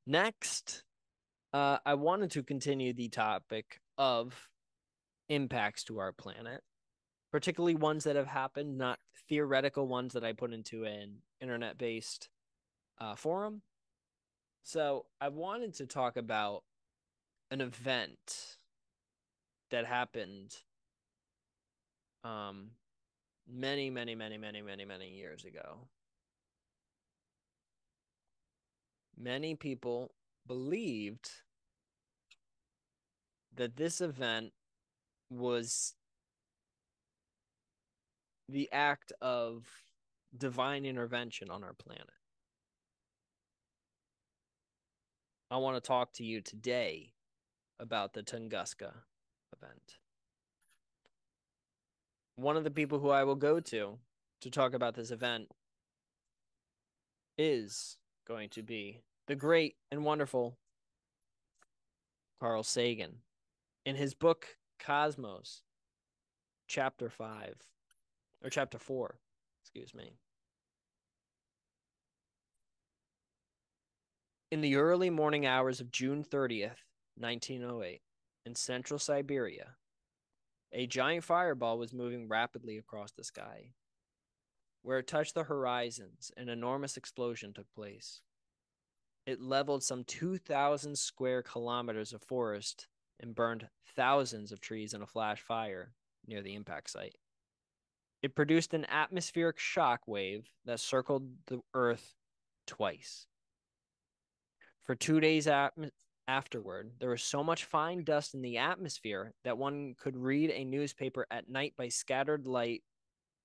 Next, I wanted to continue the topic of impacts to our planet, particularly ones that have happened, not theoretical ones that I put into an internet-based forum. So I wanted to talk about an event that happened um, many years ago. Many people believed that this event was the act of divine intervention on our planet. I want to talk to you today about the Tunguska event. One of the people who I will go to talk about this event is going to be the great and wonderful Carl Sagan. In his book Cosmos, chapter 5, or chapter 4, excuse me. In the early morning hours of June 30th, 1908, in central Siberia, a giant fireball was moving rapidly across the sky. Where it touched the horizons, an enormous explosion took place. It leveled some 2,000 square kilometers of forest and burned thousands of trees in a flash fire near the impact site. It produced an atmospheric shock wave that circled the Earth twice. For 2 days afterward, there was so much fine dust in the atmosphere that one could read a newspaper at night by scattered light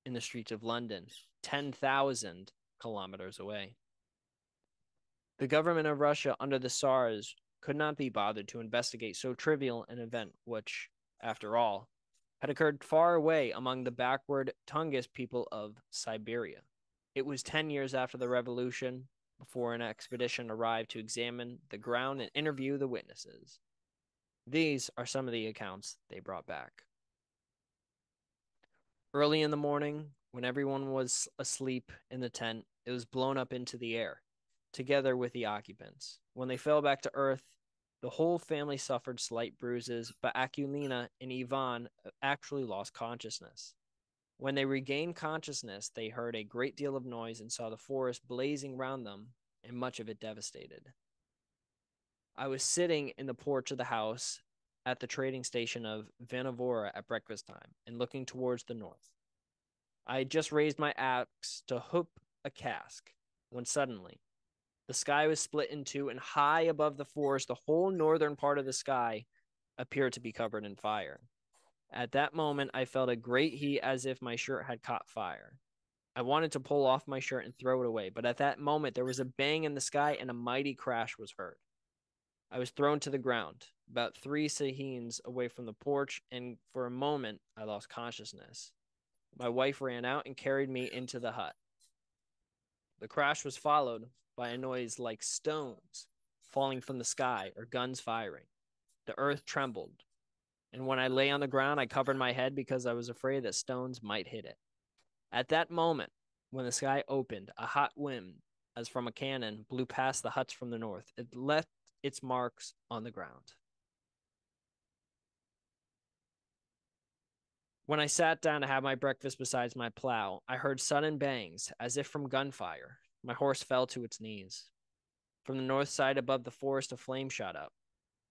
in the streets of London, 10,000 kilometers away. The government of Russia under the Tsars could not be bothered to investigate so trivial an event, which, after all, had occurred far away among the backward Tungus people of Siberia. It was 10 years after the revolution before an expedition arrived to examine the ground and interview the witnesses. These are some of the accounts they brought back. Early in the morning, when everyone was asleep in the tent, it was blown up into the air, together with the occupants. When they fell back to earth, the whole family suffered slight bruises, but Akulina and Ivan actually lost consciousness. When they regained consciousness, they heard a great deal of noise and saw the forest blazing round them, and much of it devastated. I was sitting in the porch of the house at the trading station of Vanavora at breakfast time and looking towards the north. I had just raised my axe to hoop a cask when suddenly the sky was split in two, and high above the forest, the whole northern part of the sky appeared to be covered in fire. At that moment, I felt a great heat as if my shirt had caught fire. I wanted to pull off my shirt and throw it away, but at that moment, there was a bang in the sky and a mighty crash was heard. I was thrown to the ground, about 3 saheens away from the porch, and for a moment, I lost consciousness. My wife ran out and carried me into the hut. The crash was followed by a noise like stones falling from the sky or guns firing. The earth trembled, and when I lay on the ground, I covered my head because I was afraid that stones might hit it. At that moment, when the sky opened, a hot wind, as from a cannon, blew past the huts from the north. It left its marks on the ground. When I sat down to have my breakfast beside my plow, I heard sudden bangs, as if from gunfire. My horse fell to its knees. From the north side above the forest, a flame shot up.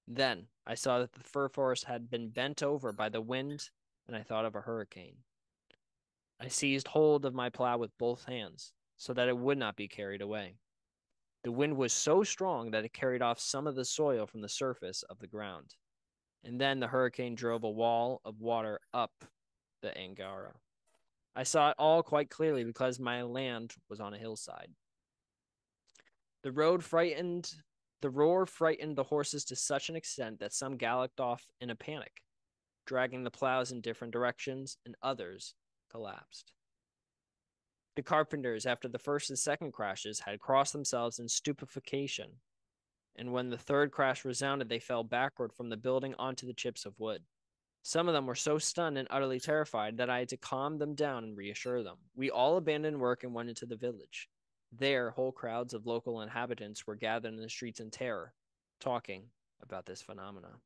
Then I saw that the fir forest had been bent over by the wind, and I thought of a hurricane. I seized hold of my plow with both hands, so that it would not be carried away. The wind was so strong that it carried off some of the soil from the surface of the ground. And then the hurricane drove a wall of water up the Angara. I saw it all quite clearly because my land was on a hillside. The roar frightened the horses to such an extent that some galloped off in a panic, dragging the plows in different directions, and others collapsed. The carpenters, after the first and second crashes, had crossed themselves in stupefaction, and when the third crash resounded, they fell backward from the building onto the chips of wood. Some of them were so stunned and utterly terrified that I had to calm them down and reassure them. We all abandoned work and went into the village. There, whole crowds of local inhabitants were gathered in the streets in terror, talking about this phenomenon.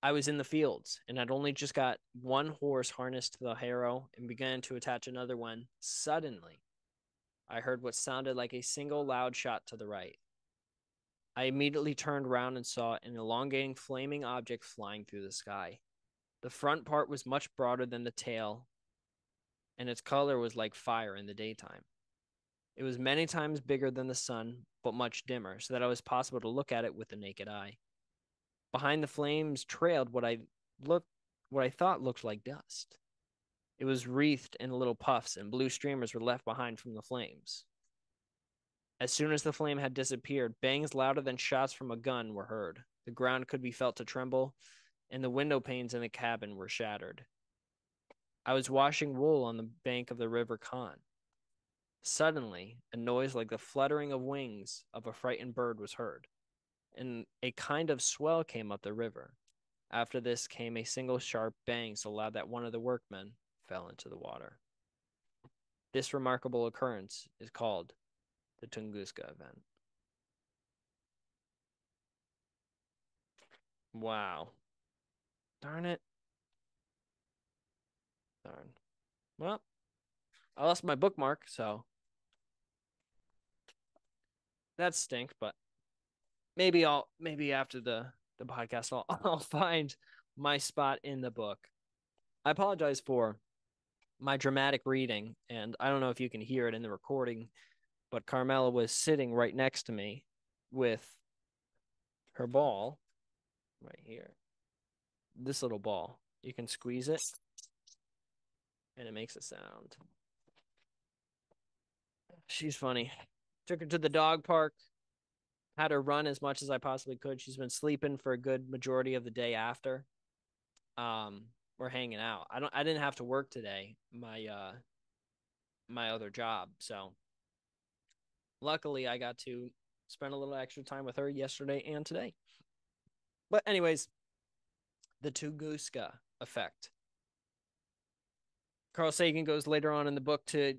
I was in the fields and had only just got one horse harnessed to the harrow and began to attach another when suddenly I heard what sounded like a single loud shot to the right. I immediately turned round and saw an elongating flaming object flying through the sky. The front part was much broader than the tail, and its color was like fire in the daytime. It was many times bigger than the sun, but much dimmer, so that it was possible to look at it with the naked eye. Behind the flames trailed what I thought looked like dust. It was wreathed in little puffs, and blue streamers were left behind from the flames. As soon as the flame had disappeared, bangs louder than shots from a gun were heard. The ground could be felt to tremble, and the window panes in the cabin were shattered. I was washing wool on the bank of the river Con. Suddenly, a noise like the fluttering of wings of a frightened bird was heard, and a kind of swell came up the river. After this came a single sharp bang so loud that one of the workmen fell into the water. This remarkable occurrence is called the Tunguska event. Wow. Darn it. Darn. Well, I lost my bookmark, so that stinks, but maybe after the podcast I'll find my spot in the book. I apologize for my dramatic reading, and I don't know if you can hear it in the recording, but Carmela was sitting right next to me with her ball right here. This little ball. You can squeeze it and it makes a sound. She's funny. Took her to the dog park, had her run as much as I possibly could. She's been sleeping for a good majority of the day after. We're hanging out. I didn't have to work today, my other job. So luckily I got to spend a little extra time with her yesterday and today. But anyways, the Tunguska effect. Carl Sagan goes later on in the book to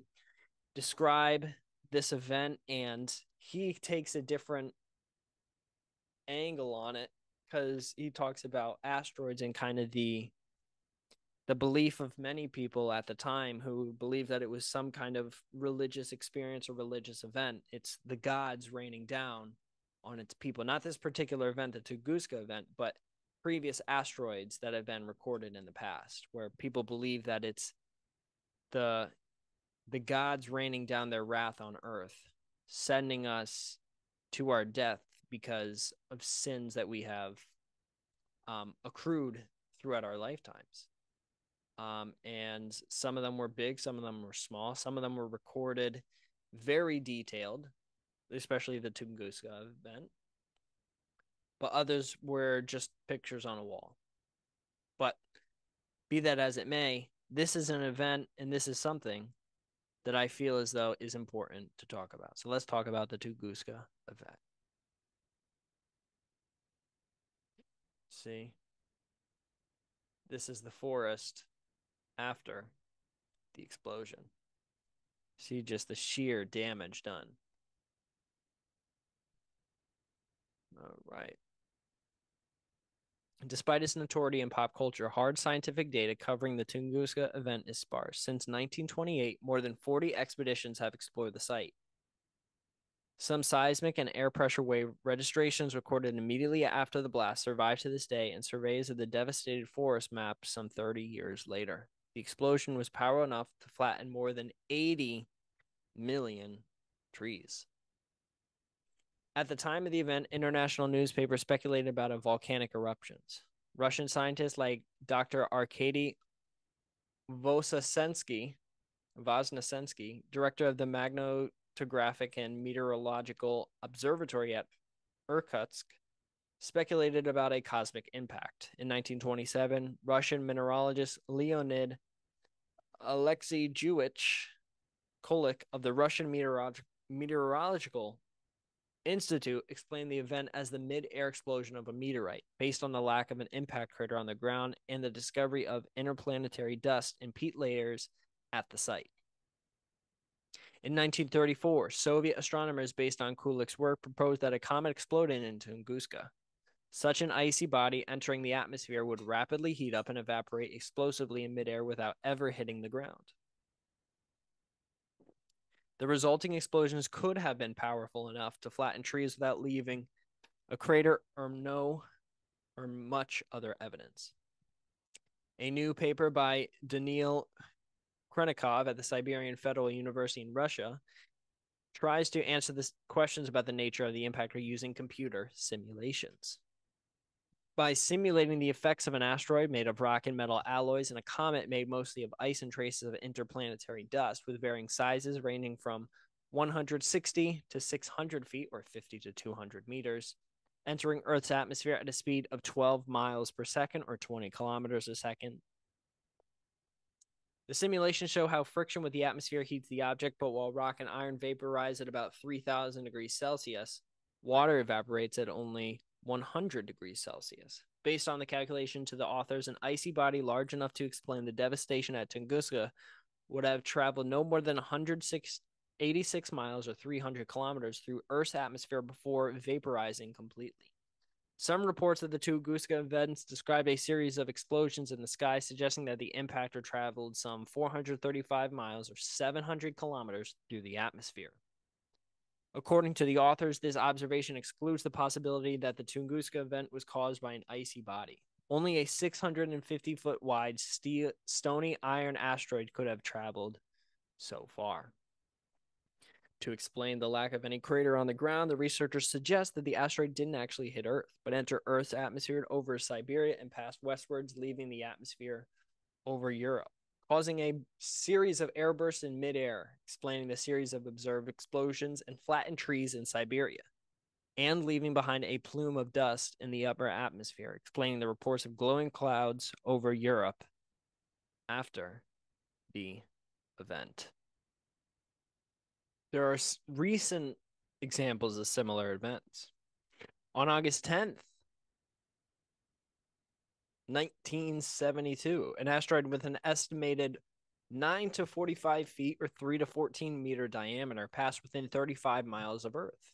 describe this event, and he takes a different angle on it because he talks about asteroids and kind of the belief of many people at the time who believed that it was some kind of religious experience or religious event. It's the gods raining down on its people. Not this particular event, the Tunguska event, but previous asteroids that have been recorded in the past, where people believe that it's the gods raining down their wrath on Earth, sending us to our death because of sins that we have accrued throughout our lifetimes. And some of them were big, some of them were small, some of them were recorded very detailed, especially the Tunguska event, but others were just pictures on a wall. But be that as it may, this is an event and this is something that I feel as though is important to talk about. So let's talk about the Tunguska event. See, this is the forest after the explosion. See just the sheer damage done. All right. Despite its notoriety in pop culture, hard scientific data covering the Tunguska event is sparse. Since 1928, more than 40 expeditions have explored the site. Some seismic and air pressure wave registrations recorded immediately after the blast survive to this day, and surveys of the devastated forest mapped some 30 years later. The explosion was powerful enough to flatten more than 80 million trees. At the time of the event, international newspapers speculated about volcanic eruptions. Russian scientists like Dr. Arkady Vosnesensky, director of the Magnetographic and Meteorological Observatory at Irkutsk, speculated about a cosmic impact. In 1927, Russian mineralogist Leonid Alexeyevich Kolik of the Russian Meteorological Institute explained the event as the mid-air explosion of a meteorite, based on the lack of an impact crater on the ground and the discovery of interplanetary dust and peat layers at the site. In 1934, Soviet astronomers, based on Kulik's work, proposed that a comet exploded in Tunguska. Such an icy body entering the atmosphere would rapidly heat up and evaporate explosively in midair without ever hitting the ground. The resulting explosions could have been powerful enough to flatten trees without leaving a crater or much other evidence. A new paper by Daniil Krenikov at the Siberian Federal University in Russia tries to answer the questions about the nature of the impactor using computer simulations. By simulating the effects of an asteroid made of rock and metal alloys and a comet made mostly of ice and traces of interplanetary dust with varying sizes ranging from 160 to 600 feet or 50 to 200 meters, entering Earth's atmosphere at a speed of 12 miles per second or 20 kilometers a second. The simulations show how friction with the atmosphere heats the object, but while rock and iron vaporize at about 3,000 degrees Celsius, water evaporates at only 100 degrees Celsius. Based on the calculation to the authors, an icy body large enough to explain the devastation at Tunguska would have traveled no more than 186 miles or 300 kilometers through Earth's atmosphere before vaporizing completely. Some reports of the Tunguska events described a series of explosions in the sky, suggesting that the impactor traveled some 435 miles or 700 kilometers through the atmosphere. According to the authors, this observation excludes the possibility that the Tunguska event was caused by an icy body. Only a 650-foot wide stony iron asteroid could have traveled so far. To explain the lack of any crater on the ground, the researchers suggest that the asteroid didn't actually hit Earth, but enter Earth's atmosphere over Siberia and passed westwards, leaving the atmosphere over Europe, causing a series of airbursts in midair, explaining the series of observed explosions and flattened trees in Siberia, and leaving behind a plume of dust in the upper atmosphere, explaining the reports of glowing clouds over Europe after the event. There are recent examples of similar events. On August 10th, 1972, an asteroid with an estimated 9 to 45 feet or 3 to 14-meter diameter passed within 35 miles of Earth,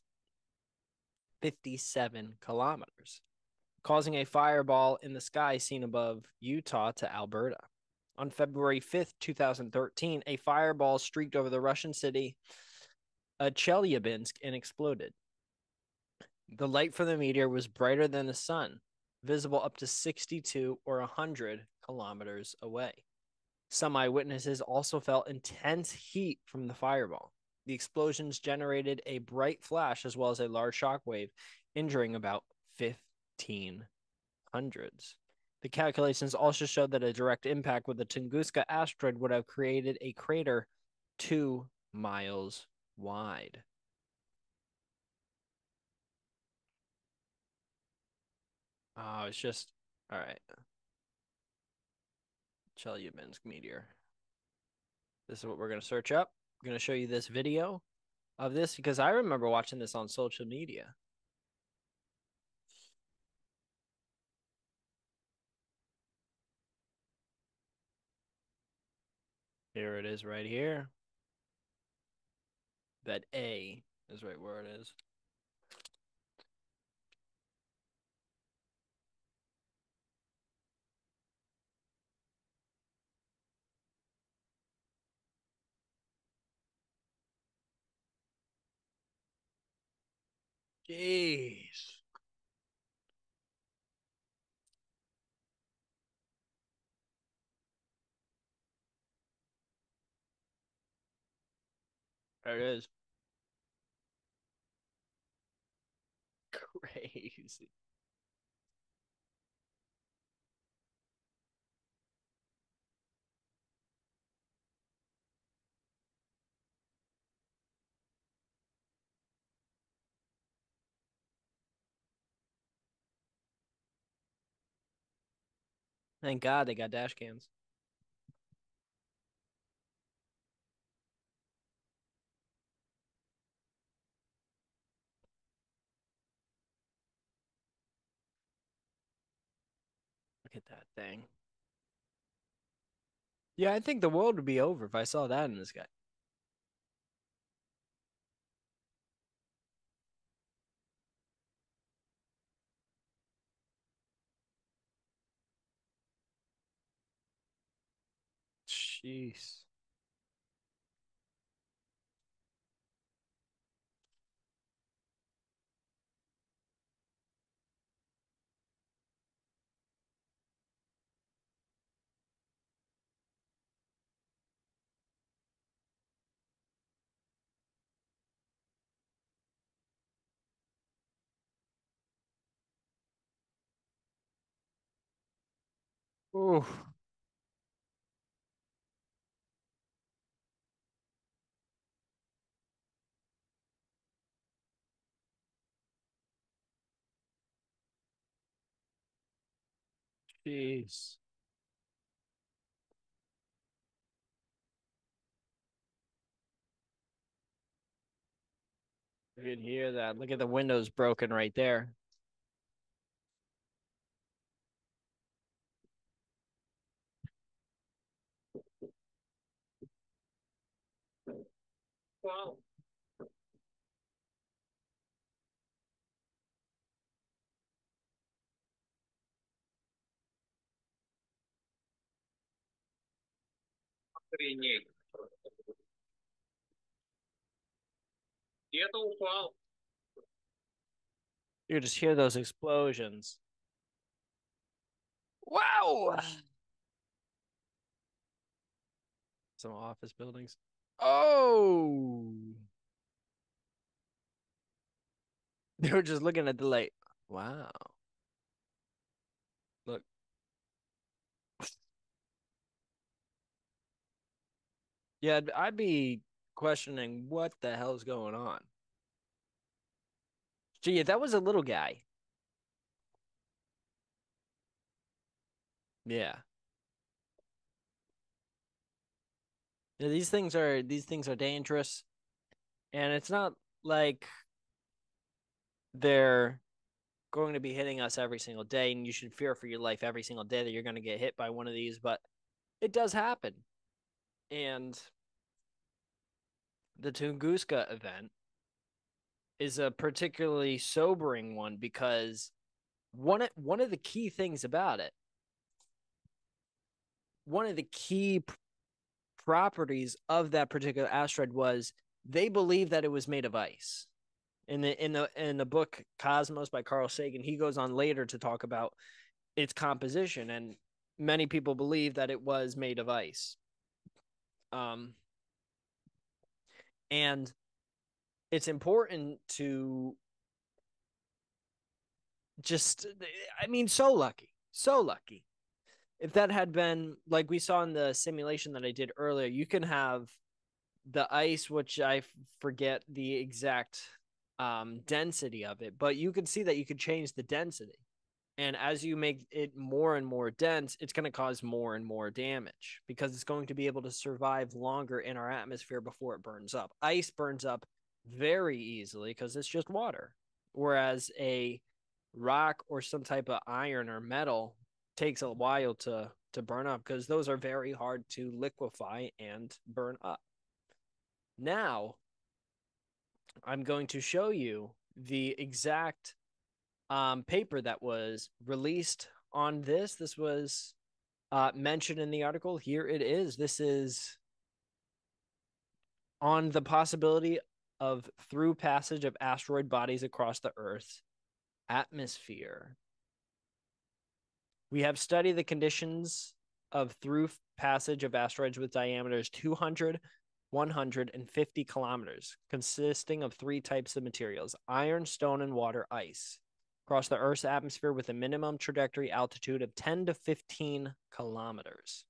57 kilometers, causing a fireball in the sky seen above Utah to Alberta. On February 5th, 2013, a fireball streaked over the Russian city Chelyabinsk and exploded. The light from the meteor was brighter than the sun, visible up to 62 or 100 kilometers away. Some eyewitnesses also felt intense heat from the fireball. The explosions generated a bright flash as well as a large shockwave, injuring about 15 hundreds. The calculations also showed that a direct impact with the Tunguska asteroid would have created a crater 2 miles wide. Oh, it's just all right. Chelyabinsk meteor. This is what we're gonna search up. I'm gonna show you this video of this because I remember watching this on social media. Here it is right here. That A is right where it is. Jeez. There it is. Crazy. Thank God they got dash cams. Look at that thing. Yeah, I think the world would be over if I saw that in the sky. Jeez. Ooh. Jeez. You can hear that. Look at the windows broken right there. Wow. Охренеть. Где-то упал. You just hear those explosions. Wow. Some office buildings. Oh. They were just looking at the light. Wow. Look. Yeah, I'd be questioning what the hell's going on. Gee, if that was a little guy. Yeah. Yeah, these things are dangerous, and it's not like they're going to be hitting us every single day, and you should fear for your life every single day that you're going to get hit by one of these, but it does happen. And the Tunguska event is a particularly sobering one because one of the key things about it, one of the key properties of that particular asteroid was they believe that it was made of ice. In the book Cosmos by Carl Sagan, he goes on later to talk about its composition, and many people believe that it was made of ice. Um, and it's important to just, I mean, so lucky, so lucky. If that had been like we saw in the simulation that I did earlier, you can have the ice, which I forget the exact density of it, but you can see that you could change the density. And as you make it more and more dense, it's going to cause more and more damage because it's going to be able to survive longer in our atmosphere before it burns up. Ice burns up very easily because it's just water, whereas a rock or some type of iron or metal takes a while to burn up because those are very hard to liquefy and burn up. Now, I'm going to show you the exact paper that was released on this. This was mentioned in the article. Here it is. This is on the possibility of through passage of asteroid bodies across the Earth's atmosphere. We have studied the conditions of through passage of asteroids with diameters 200, 150 kilometers, consisting of three types of materials: iron, stone, and water ice, across the Earth's atmosphere with a minimum trajectory altitude of 10 to 15 kilometers.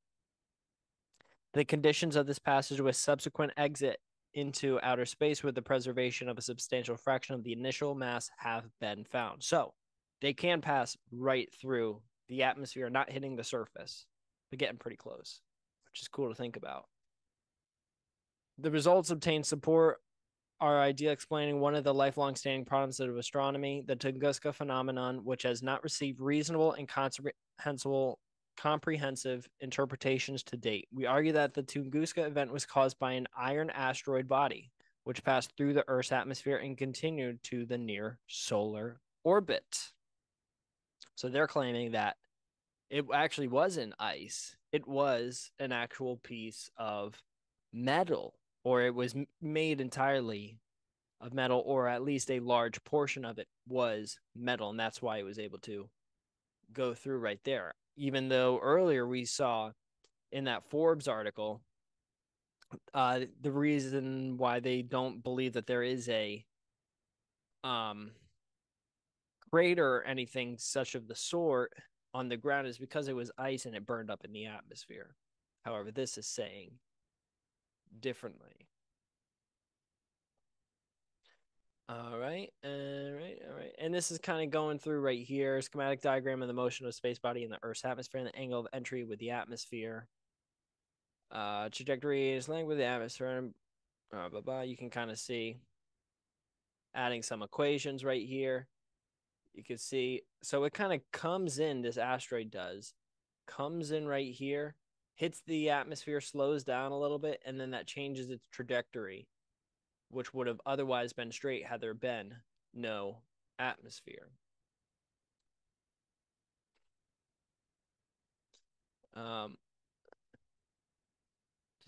The conditions of this passage with subsequent exit into outer space with the preservation of a substantial fraction of the initial mass have been found. So they can pass right through the atmosphere, not hitting the surface, but getting pretty close, which is cool to think about. The results obtained support our idea explaining one of the lifelong standing problems of astronomy, the Tunguska phenomenon, which has not received reasonable and comprehensive interpretations to date. We argue that the Tunguska event was caused by an iron asteroid body, which passed through the Earth's atmosphere and continued to the near solar orbit. So they're claiming that it actually wasn't ice. it was an actual piece of metal, or it was made entirely of metal, or at least a large portion of it was metal, and that's why it was able to go through right there. Even though earlier we saw in that Forbes article, the reason why they don't believe that there is a um, crater or anything such of the sort on the ground is because it was ice and it burned up in the atmosphere. However, this is saying differently. All right, all right. And this is kind of going through right here. Schematic diagram of the motion of space body in the Earth's atmosphere and the angle of entry with the atmosphere. Trajectory is length with the atmosphere. Blah, blah, blah. You can kind of see adding some equations right here. You can see, so it kind of comes in, this asteroid does, comes in right here, hits the atmosphere, slows down a little bit, and then that changes its trajectory, which would have otherwise been straight had there been no atmosphere. Does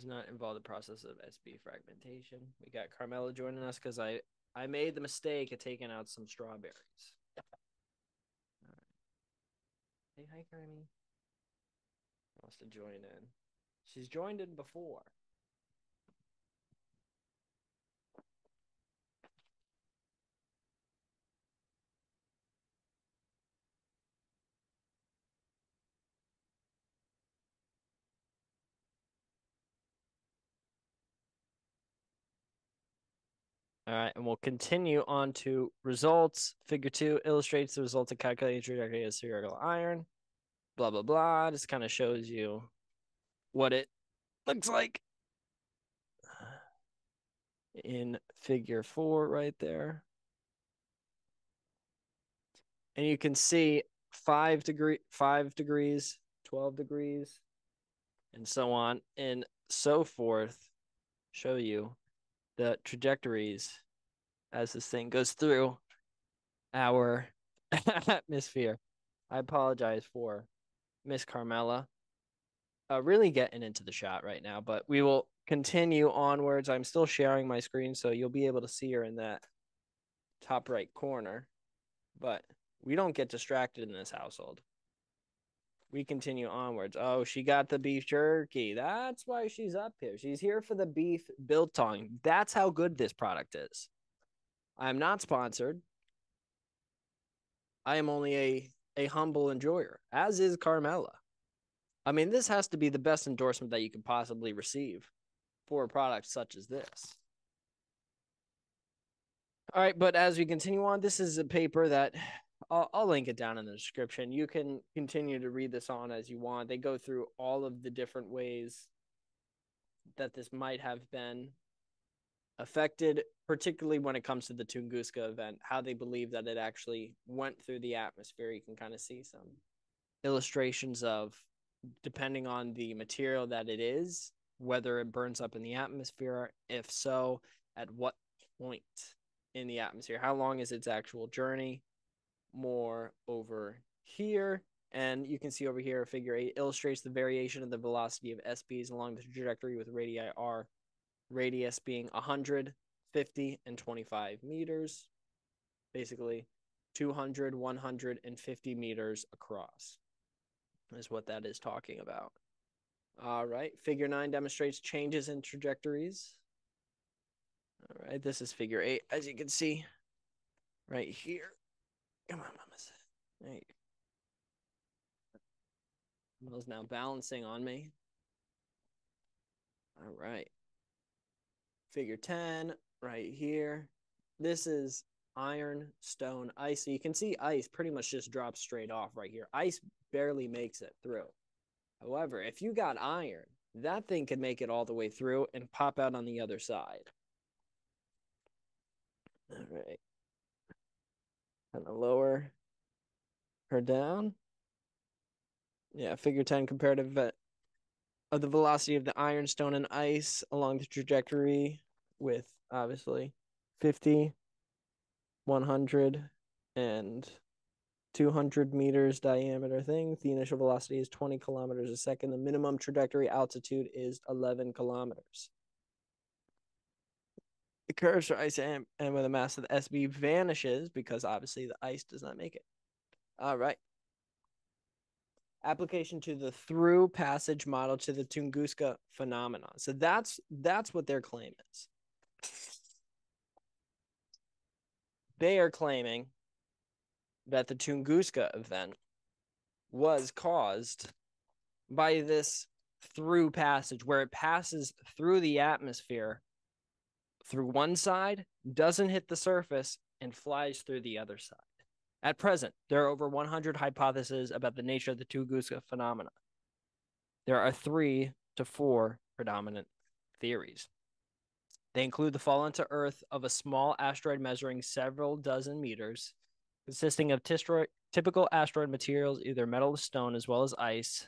not involve the process of SB fragmentation. We got Carmela joining us because I made the mistake of taking out some strawberries. All right. Say hi, Carmi. Wants to join in. She's joined in before. All right, and we'll continue on to results. Figure 2 illustrates the result of calculating trajectory of spherical iron. Blah, blah, blah. Just kind of shows you what it looks like in figure 4 right there. And you can see 5 degrees, 12 degrees, and so on and so forth. Show you the trajectories as this thing goes through our atmosphere. I apologize for Miss Carmela. Really getting into the shot right now, but we will continue onwards. I'm still sharing my screen, so you'll be able to see her in that top right corner, but we don't get distracted in this household. We continue onwards. Oh, she got the beef jerky. That's why she's up here. She's here for the beef biltong. That's how good this product is. I am not sponsored. I am only a humble enjoyer, as is Carmela. I mean, this has to be the best endorsement that you could possibly receive for a product such as this. All right, but as we continue on, this is a paper that I'll link it down in the description. You can continue to read this on as you want. They go through all of the different ways that this might have been affected, particularly when it comes to the Tunguska event, how they believe that it actually went through the atmosphere. You can kind of see some illustrations of, depending on the material that it is, whether it burns up in the atmosphere, if so, at what point in the atmosphere, how long is its actual journey. More over here, and you can see over here figure 8 illustrates the variation of the velocity of SBs along the trajectory with radii r, radius being 100, 50, and 25 meters, basically 200, 150 meters across is what that is talking about. All right, figure 9 demonstrates changes in trajectories. All right, this is figure 8, as you can see right here. Come on, mamas. There you go. Mama's now balancing on me. All right. Figure 10 right here. This is iron, stone, ice. So you can see ice pretty much just drops straight off right here. Ice barely makes it through. However, if you got iron, that thing could make it all the way through and pop out on the other side. All right. Kind of lower her down. Yeah, figure 10 comparative of the velocity of the iron, stone, and ice along the trajectory with obviously 50, 100, and 200 meters diameter thing. The initial velocity is 20 kilometers a second. The minimum trajectory altitude is 11 kilometers. The curves for ice and when the mass of the SB vanishes because obviously the ice does not make it. All right. Application to the through passage model to the Tunguska phenomenon. So that's what their claim is. They are claiming that the Tunguska event was caused by this through passage where it passes through the atmosphere through one side, doesn't hit the surface, and flies through the other side. At present, there are over 100 hypotheses about the nature of the Tunguska phenomena. There are 3 to 4 predominant theories. They include the fall into Earth of a small asteroid measuring several dozen meters, consisting of typical asteroid materials, either metal or stone, as well as ice.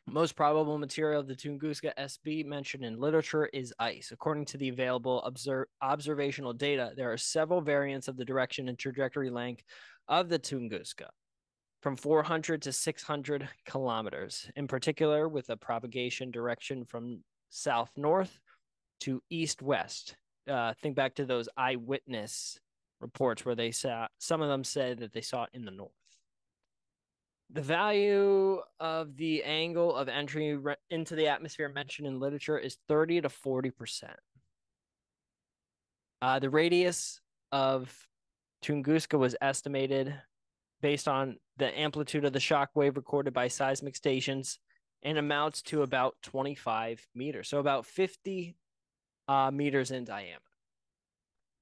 Most probable material of the Tunguska SB mentioned in literature is ice. According to the available observational data, there are several variants of the direction and trajectory length of the Tunguska, from 400 to 600 kilometers, in particular with a propagation direction from south-north to east-west. Think back to those eyewitness reports where some of them said that they saw it in the north. The value of the angle of entry into the atmosphere mentioned in literature is 30 to 40%. The radius of Tunguska was estimated based on the amplitude of the shock wave recorded by seismic stations and amounts to about 25 meters, so about 50 meters in diameter.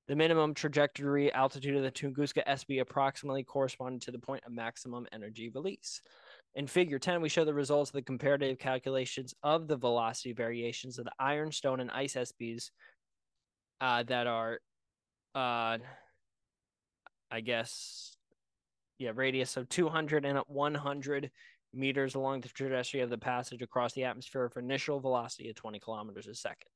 The minimum trajectory altitude of the Tunguska SB approximately corresponded to the point of maximum energy release. In figure 10, we show the results of the comparative calculations of the velocity variations of the iron, stone, and ice SBs that are, radius of 200 and 100 meters along the trajectory of the passage across the atmosphere for initial velocity of 20 kilometers a second.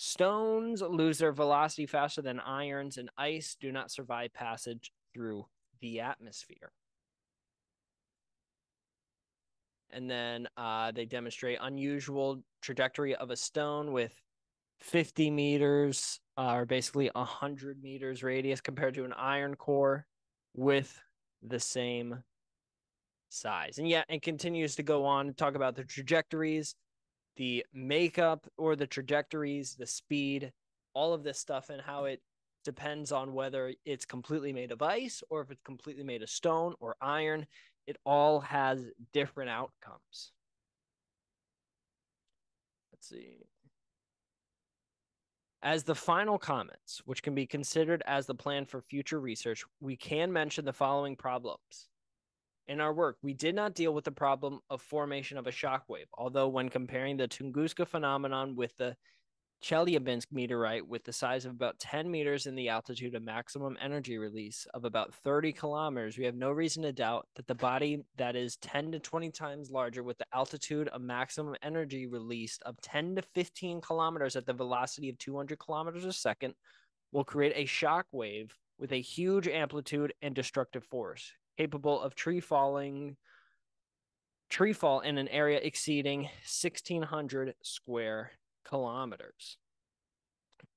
Stones lose their velocity faster than irons, and ice do not survive passage through the atmosphere. And then they demonstrate unusual trajectory of a stone with 50 meters or basically 100 meters radius compared to an iron core with the same size. And yeah, it continues to go on to talk about the trajectories, the makeup or the trajectories, the speed, all of this stuff, and how it depends on whether it's completely made of ice or if it's completely made of stone or iron. It all has different outcomes. Let's see. As the final comments, which can be considered as the plan for future research, we can mention the following problems. In our work, we did not deal with the problem of formation of a shock wave, although when comparing the Tunguska phenomenon with the Chelyabinsk meteorite with the size of about 10 meters and the altitude of maximum energy release of about 30 kilometers, we have no reason to doubt that the body that is 10 to 20 times larger with the altitude of maximum energy released of 10 to 15 kilometers at the velocity of 200 kilometers a second will create a shock wave with a huge amplitude and destructive force, capable of tree fall in an area exceeding 1,600 square kilometers.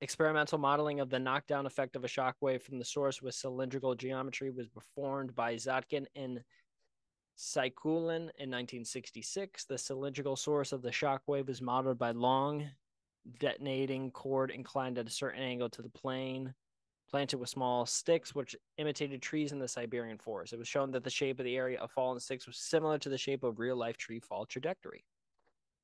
Experimental modeling of the knockdown effect of a shockwave from the source with cylindrical geometry was performed by Zatkin and Seikulin in 1966. The cylindrical source of the shockwave was modeled by long detonating cord inclined at a certain angle to the plane, planted with small sticks which imitated trees in the Siberian forest. It was shown that the shape of the area of fallen sticks was similar to the shape of real-life tree fall trajectory.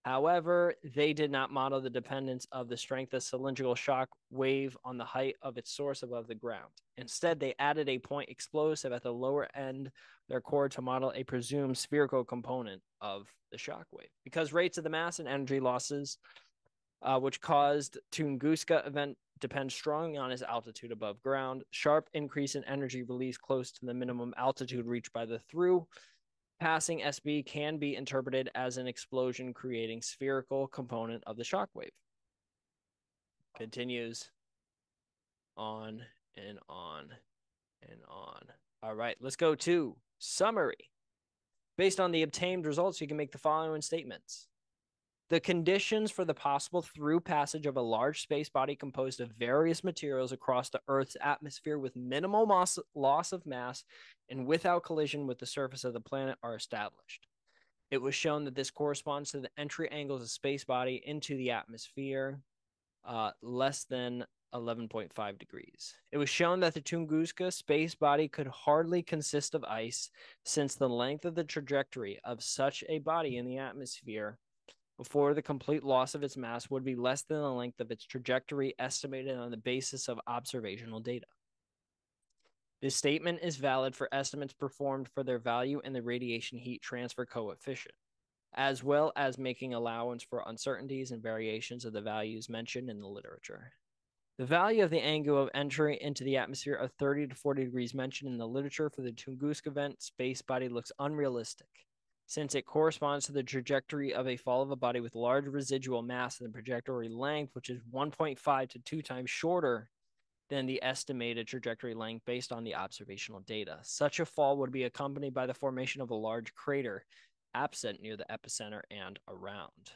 However, they did not model the dependence of the strength of cylindrical shock wave on the height of its source above the ground. Instead, they added a point explosive at the lower end of their core to model a presumed spherical component of the shock wave. Because rates of the mass and energy losses, which caused Tunguska event, depend strongly on its altitude above ground, sharp increase in energy release close to the minimum altitude reached by the through passing SB can be interpreted as an explosion creating spherical component of the shockwave. Continues on and on and on. All right, let's go to summary. Based on the obtained results, you can make the following statements. The conditions for the possible through passage of a large space body composed of various materials across the Earth's atmosphere with minimal loss of mass and without collision with the surface of the planet are established. It was shown that this corresponds to the entry angles of space body into the atmosphere, less than 11.5 degrees. It was shown that the Tunguska space body could hardly consist of ice, since the length of the trajectory of such a body in the atmosphere before the complete loss of its mass would be less than the length of its trajectory estimated on the basis of observational data. This statement is valid for estimates performed for their value in the radiation heat transfer coefficient, as well as making allowance for uncertainties and variations of the values mentioned in the literature. The value of the angle of entry into the atmosphere of 30 to 40 degrees mentioned in the literature for the Tunguska event space body looks unrealistic, since it corresponds to the trajectory of a fall of a body with large residual mass and the trajectory length, which is 1.5 to 2 times shorter than the estimated trajectory length based on the observational data. Such a fall would be accompanied by the formation of a large crater absent near the epicenter and around.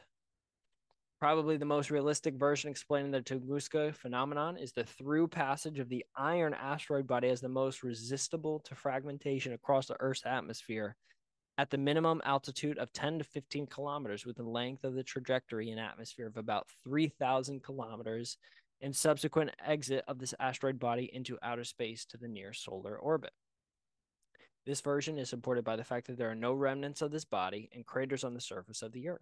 Probably the most realistic version explaining the Tunguska phenomenon is the through passage of the iron asteroid body as the most resistible to fragmentation across the Earth's atmosphere at the minimum altitude of 10 to 15 kilometers with the length of the trajectory in atmosphere of about 3,000 kilometers and subsequent exit of this asteroid body into outer space to the near solar orbit. This version is supported by the fact that there are no remnants of this body and craters on the surface of the Earth.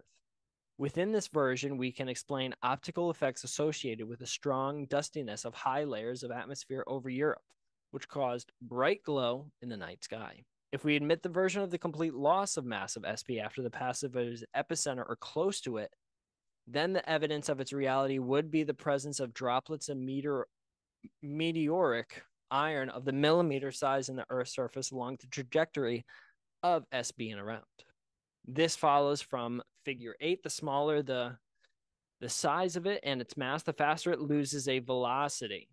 Within this version, we can explain optical effects associated with the strong dustiness of high layers of atmosphere over Europe, which caused bright glow in the night sky. If we admit the version of the complete loss of mass of SP after the passage of its epicenter or close to it, then the evidence of its reality would be the presence of droplets of meteoric iron of the millimeter size in the Earth's surface along the trajectory of SB and around. This follows from figure 8. The smaller the size of it and its mass, the faster it loses a velocity.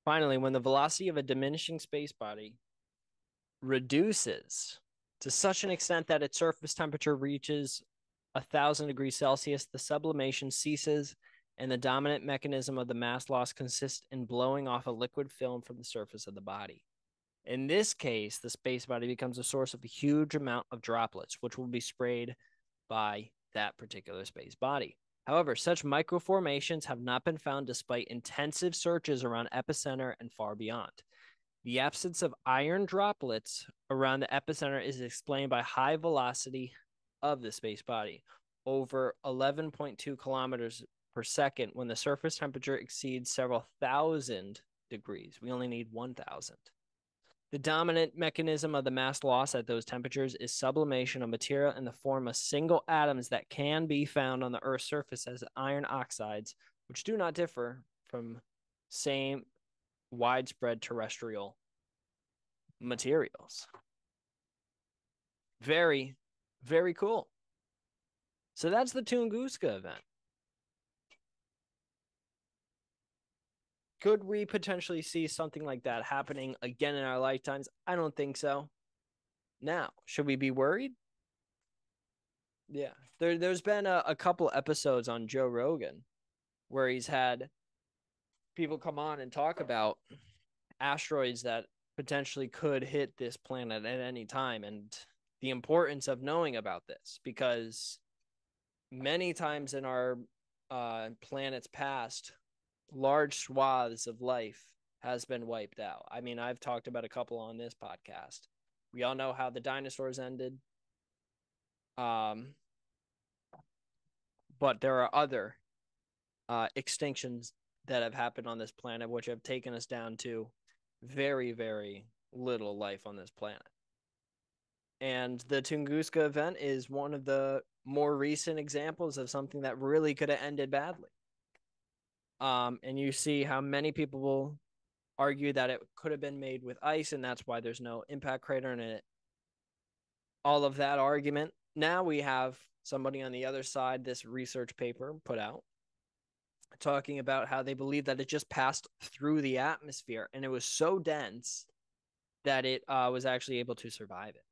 Finally, when the velocity of a diminishing space body reduces to such an extent that its surface temperature reaches 1,000 degrees Celsius, the sublimation ceases, and the dominant mechanism of the mass loss consists in blowing off a liquid film from the surface of the body. In this case, the space body becomes a source of a huge amount of droplets, which will be sprayed by that particular space body. However, such microformations have not been found despite intensive searches around epicenter and far beyond. The absence of iron droplets around the epicenter is explained by high velocity of the space body, over 11.2 kilometers per second, when the surface temperature exceeds several thousand degrees. We only need 1,000. The dominant mechanism of the mass loss at those temperatures is sublimation of material in the form of single atoms that can be found on the Earth's surface as iron oxides, which do not differ from same widespread terrestrial materials. Very, very cool. So that's the Tunguska event. Could we potentially see something like that happening again in our lifetimes? I don't think so. Now, should we be worried? Yeah. There's been a couple episodes on Joe Rogan where he's had people come on and talk about asteroids that potentially could hit this planet at any time and the importance of knowing about this, because many times in our planet's past, large swaths of life has been wiped out. I mean, I've talked about a couple on this podcast. We all know how the dinosaurs ended. But there are other extinctions that have happened on this planet, which have taken us down to very, very little life on this planet. And the Tunguska event is one of the more recent examples of something that really could have ended badly. And you see how many people will argue that it could have been made with ice, and that's why there's no impact crater in it. All of that argument. Now we have somebody on the other side, this research paper put out, talking about how they believe that it just passed through the atmosphere and it was so dense that it was actually able to survive it.